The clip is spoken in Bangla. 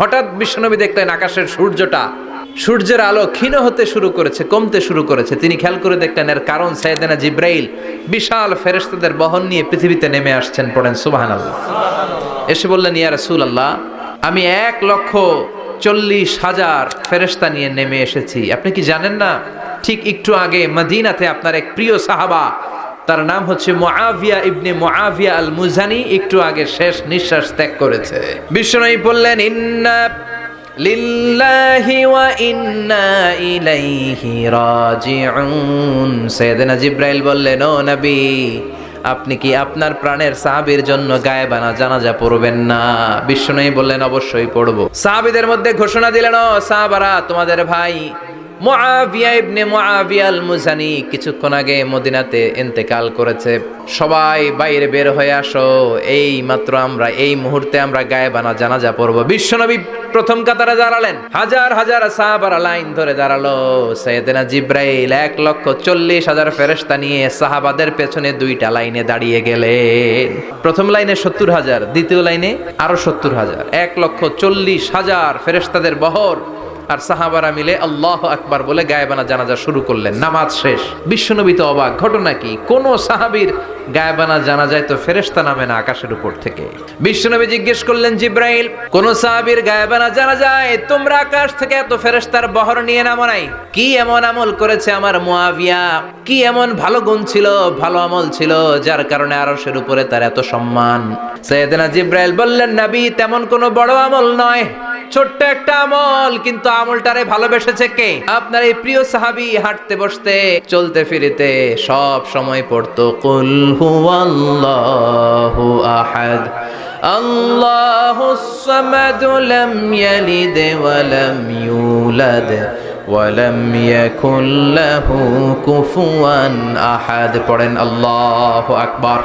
হঠাৎ বিশ্বনবী দেখলেন আকাশের সূর্যের আলো ক্ষীণ হতে শুরু করেছে, কমতে শুরু করেছে। তিনি খেয়াল করে দেখলেন এর কারণ সাইয়েদনা জিব্রাইল বিশাল ফেরেশতাদের বহন নিয়ে পৃথিবীতে নেমে আসছেন। পড়েন সুবহানাল্লাহ। এসে বললেন, ইয়া রাসূলুল্লাহ, আমি 1,40,000 ফেরেশতা নিয়ে নেমে এসেছি। আপনি কি জানেন না, ঠিক একটু আগে মদিনাতে আপনার এক প্রিয় সাহাবা, তার নাম হচ্ছে মুআবিয়া ইবনে মুআবিয়া আল মুজানি, একটু আগে শেষ নিঃশ্বাস ত্যাগ করেছে। বিশ্বনবী বললেন, ইন্না লিল্লাহি ওয়া ইন্না ইলাইহি রাজিউন। সাইয়েদনা জিব্রাইল বললেন, ও নবী, আপনি কি আপনার প্রাণের সাহাবীর জন্য গায়েবানা জানাজা পড়বেন না? বিশ্বনবী বললেন, অবশ্যই পড়ব। সাহাবীদের মধ্যে ঘোষণা দিলেন, ও সাহাবারা, তোমাদের ভাই মুআবিয়া ইবনে মুআবিয়া আল মুজানি কিছুক্ষণ আগে মদিনাতে ইন্তেকাল করেছে। সবাই বাইরে বের হয়ে আসো, এই মাত্র এই মুহূর্তে আমরা গায়েবানা জানাজা পড়ব। বিশ্বনবী প্রথম কাতারে দাঁড়ালেন, হাজার হাজার সাহাবারা লাইন ধরে দাঁড়ালো। সাইয়েদনা জিব্রাইল 1,40,000 ফেরেশতা নিয়ে সাহাবাদের পেছনে 2টা লাইনে দাঁড়িয়ে গেলেন। প্রথম লাইনে 70,000, দ্বিতীয় লাইনে আরো 70,000, 1,40,000 ফেরেশতাদের বহর। আর সাহাবারা মিলে আল্লাহু আকবার বলে গায়েবানা জানাজা শুরু করলেন। নামাজ শেষ। বিশ্বনবী তো অবাক, ঘটনা কি? কোন সাহাবীর গায়েবানা জানাজায় তো ফেরেশতা নামে না আকাশের উপর থেকে। বিশ্বনবী জিজ্ঞেস করলেন, জিব্রাইল, কোন সাহাবীর গায়েবানা জানাজায় তোমরা আকাশ থেকে এত ফেরেশতার বহর নিয়ে নামো নাই? কি এমন আমল করেছে আমার মুআবিয়া? কি এমন ভালো গুণ ছিল, ভালো আমল ছিল, যার কারণে আরশের উপরে তার এত সম্মান? সাইয়েদনা জিব্রাইল বললেন, নবী, তেমন কোনো বড় আমল নয়, ছোট্ট একটা আমল, কিন্তু আমলটারে ভালোবেসেছে কে? আপনার এই প্রিয় সাহাবী হাঁটতে বসতে চলতে ফিরিতে সব সময় পড়তো, কুল হুয়াল্লাহু আহাদ আল্লাহুস সামাদ লাম ইয়ালিদ ওয়া লাম ইউলাদ ওয়া লাম ইয়াকুল লাহু কুফুয়ান আহাদ। পড়েন আল্লাহু আকবার।